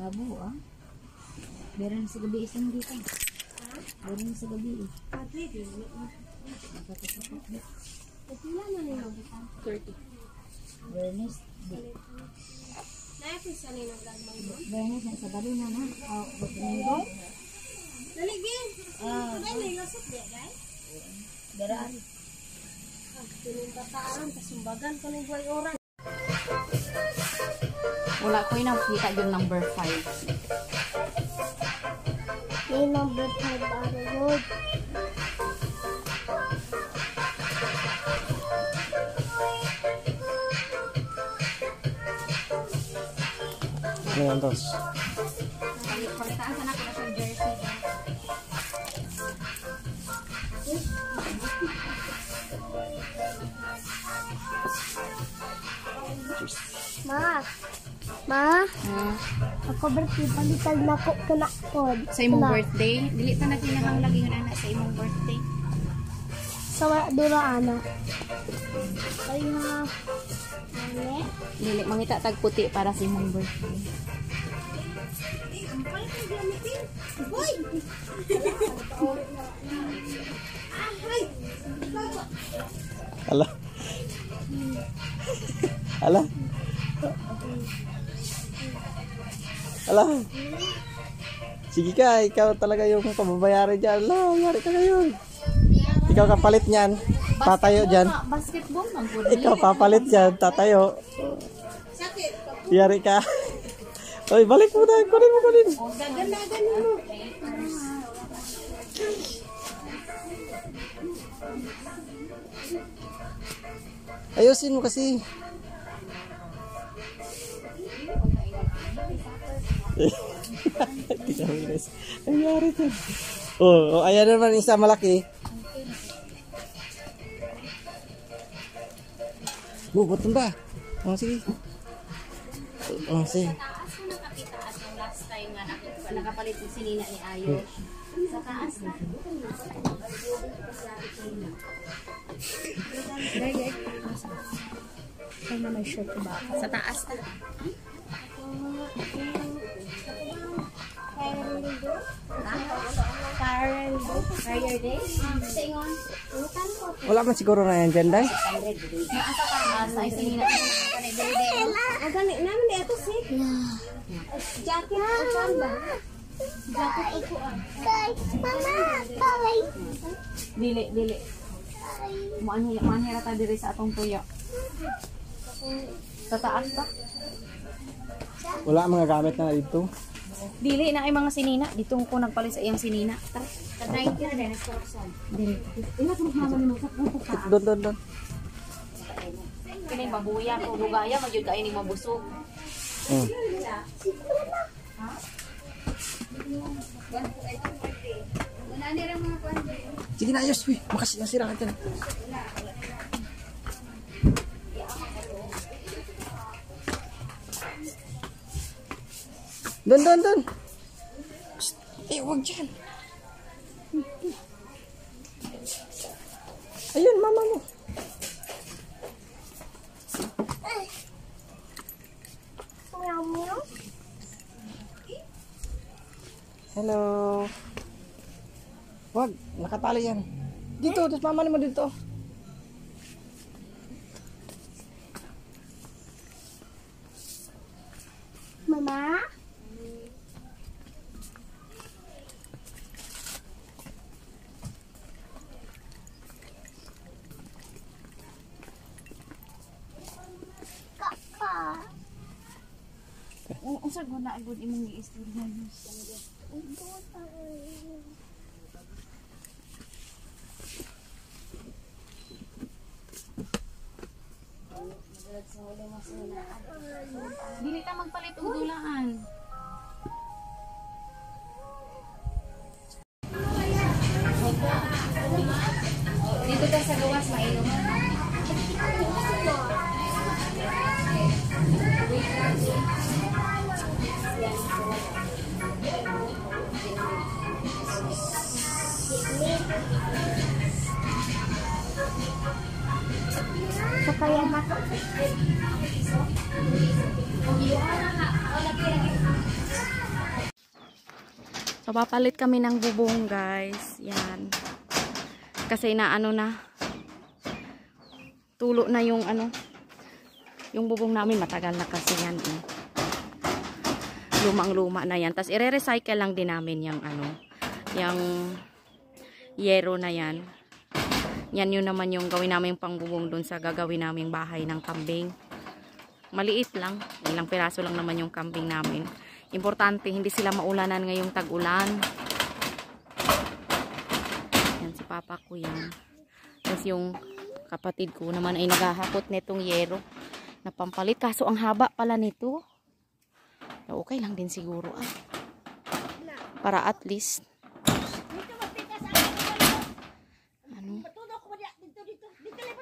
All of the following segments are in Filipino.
Labo ah. Meron sa gabi isang dito. Meron sa gabi. Kapila na nila kita? 30. Bernes. Naipisa na yung vlog mo. Bernes na sa gabi na na. Domingo. Naligin! Sabay na yung lasot niya, guys? Daraan. Pinuntataan, kasumbagan ko ng buhay oras. Wala ko yung nakita yung number 5. Yung number 5 Arrowood. Ano yan, Tos? Palitaan sana ko na sa jersey. Ma, ako birthday palitan na ko kanakod. Sa imong birthday, dili ta nagkinahang lagi nga na sa imong birthday. Sa dura ana. Ay nga. Mali. Dili mangita tag puti para sa imong birthday. Hoy! Ala. Ala. Ala. Sige ka, ikaw talaga yung pababayaran dyan. Ala, yari ka ngayon. Ikaw kapalit niyan. Tatayo dyan. Basketball man po. Ikaw papalit dyan. Tatayo. Yari ka. Oy, balik mo na. Kunin mo, kunin. Gaganagan mo. Ayusin mo kasi. Ang yari ka. Oh, ayan naman isa malaki. Bubot ba? Oh, sige. Oh, sige. Taas ko nakakita at yung last time nga nakapalit yung sinina ni Ayo. Sa taas na. Gaya. Saan na may shirt ba? Sa taas na. Fire day? Singon. Wala man siguro na yan dyan, Day. Naasa ka sa sinina ni Ang ganit namin di ato sik. Jacket o saan ba? Jacket o kuan. Mama, bye. Dili. Manhira ta diri sa atong tuyo. Sa taas ta? Wala mga gamit na dito. Dili na ay mga sinina. Dito ko nagpalit sa iyang sinina. Tara. Tadray ka na din sa kuan. Dili. Ina ko mama ni mo sa puto ka. Doon. Kini mabuya ko bugaya magyud kay ni mabusog. Hmm. Sige na, ayos. Uy, makasira ka dyan. Doon. Psst. Huwag dyan. Ayun, mama mo. Hello. Wag, nakatali yan. Dito, tapos mama mo dito. Mama? Kaka. Unsa guna agud imong giistorya news. Dili ta magpalit og dulaan. Dito ta sa gawas mainom. Kaya na ko. So, papalit kami ng bubong, guys. Yan. Kasi na tulo na yung yung bubong namin. Matagal na kasi yan eh. Lumang-luma na yan. Tapos, i-recycle lang din namin yung yung yero na yan. Yan yun naman yung gawin namin pangbubong dun sa gagawin naming bahay ng kambing. Maliit lang. Ilang piraso lang naman yung kambing namin. Importante, hindi sila maulanan ngayong tag-ulan. Yan, si papa ko yan. Tapos yung kapatid ko naman ay naghahakot nitong yero na pampalit. Kaso ang haba pala nito. Okay lang din siguro para at least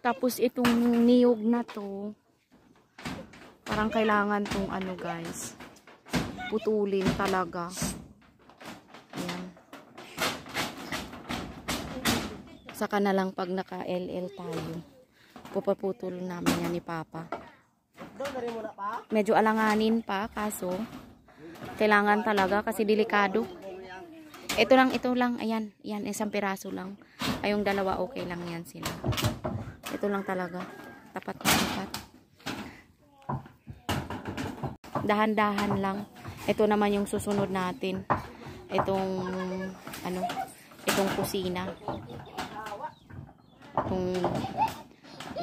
tapos itong niyog na to parang kailangan tong guys, putulin talaga. Ayan. Saka na lang pag naka-LL tayo pupaputol namin yan ni papa. Medyo alanganin pa kaso kailangan talaga kasi delikado. Ito lang, ayan, isang piraso lang. Ay yung dalawa okay lang yan sila. Ito lang talaga, tapat na tapat. Dahan-dahan lang. Ito naman yung susunod natin. Itong itong kusina. Itong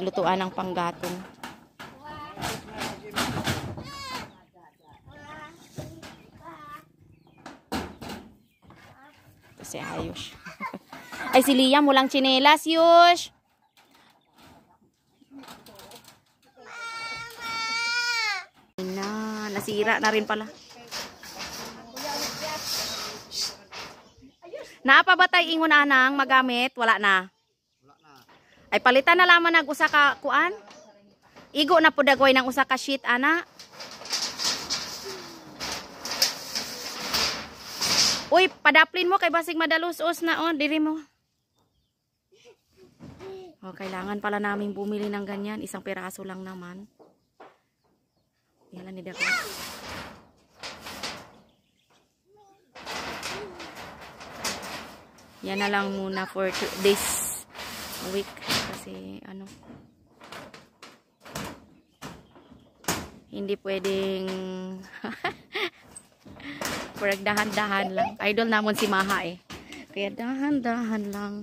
lutuan ng panggatong. Si Ayush. Ay, si Liam, walang tsinelas, Yush. Nasira na rin pala. Naapa ba tayo ingon anang magamit? Wala na. Ay, palitan na lamang ng usa ka kuan. Igo na po dagoy ng usa ka sheet, ana. Uy, padaplin mo kay basig madalos-os na diri mo. Kailangan pala naming bumili ng ganyan, isang piraso lang naman. Yan ni Dako. Yan na lang muna for this week kasi hindi pwedeng Parang dahan-dahan lang. Idol namon si Maha eh. Kaya dahan-dahan lang.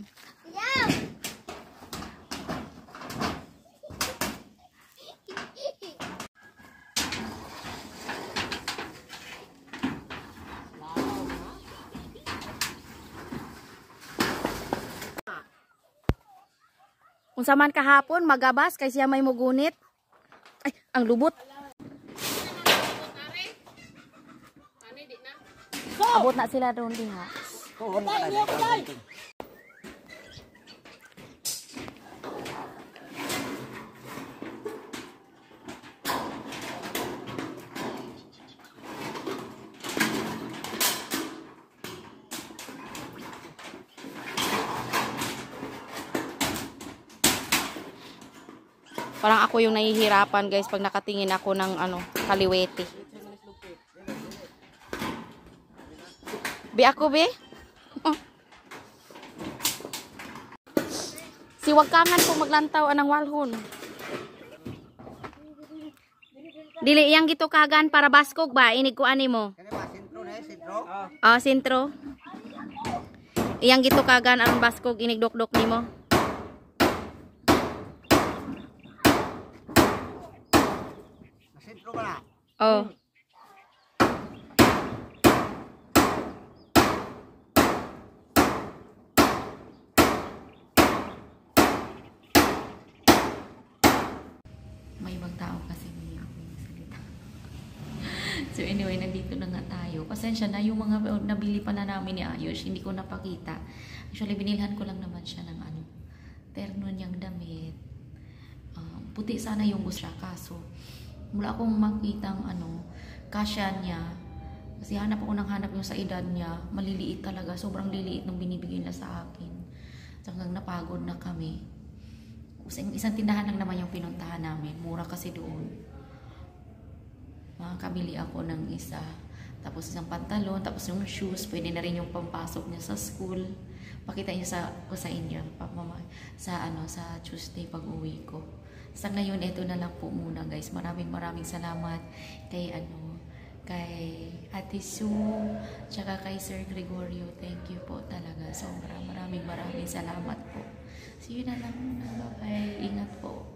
Kung saman kahapon, magabas kay siya may mugunit. Ay, ang lubot. Abot na sila doon diha. Parang ako yung nahihirapan guys pag nakatingin ako ng kaliwete. Be ako be? Si wagkangan kung maglantaw anang walhon. Dili iyang gito kagan para baskog ba? Inig ko ani mo. Oh, sentro. Iyang gito kagan aron baskog inig dok-dok nimo. Oh. May ibang tao kasi hindi ako magsalita. So anyway, nandito na nga tayo. Pasensya na yung mga nabili pa na namin ni Ayush, hindi ko napakita. Actually, binilhan ko lang naman siya ng terno niyang damit. Puti sana yung gusto siya, kaso mula akong makitang kasya niya. Kasi hanap ako ng hanap yung sa edad niya. Maliliit talaga. Sobrang liliit nung binibigay niya sa akin. Hanggang napagod na kami. Isang tindahan lang naman yung pinuntahan namin. Mura kasi doon. Makakabili ako ng isa. Tapos isang pantalon, tapos yung shoes, pwede na rin yung pampasok niya sa school. Pakita niyo ko sa inyo sa Tuesday pag uwi ko. Sa ngayon, ito na lang po muna guys. Maraming salamat kay kay Ate Sue, tsaka kay Sir Gregorio. Thank you po talaga. Maraming salamat po. See you na lang muna. Bye. Ingat po.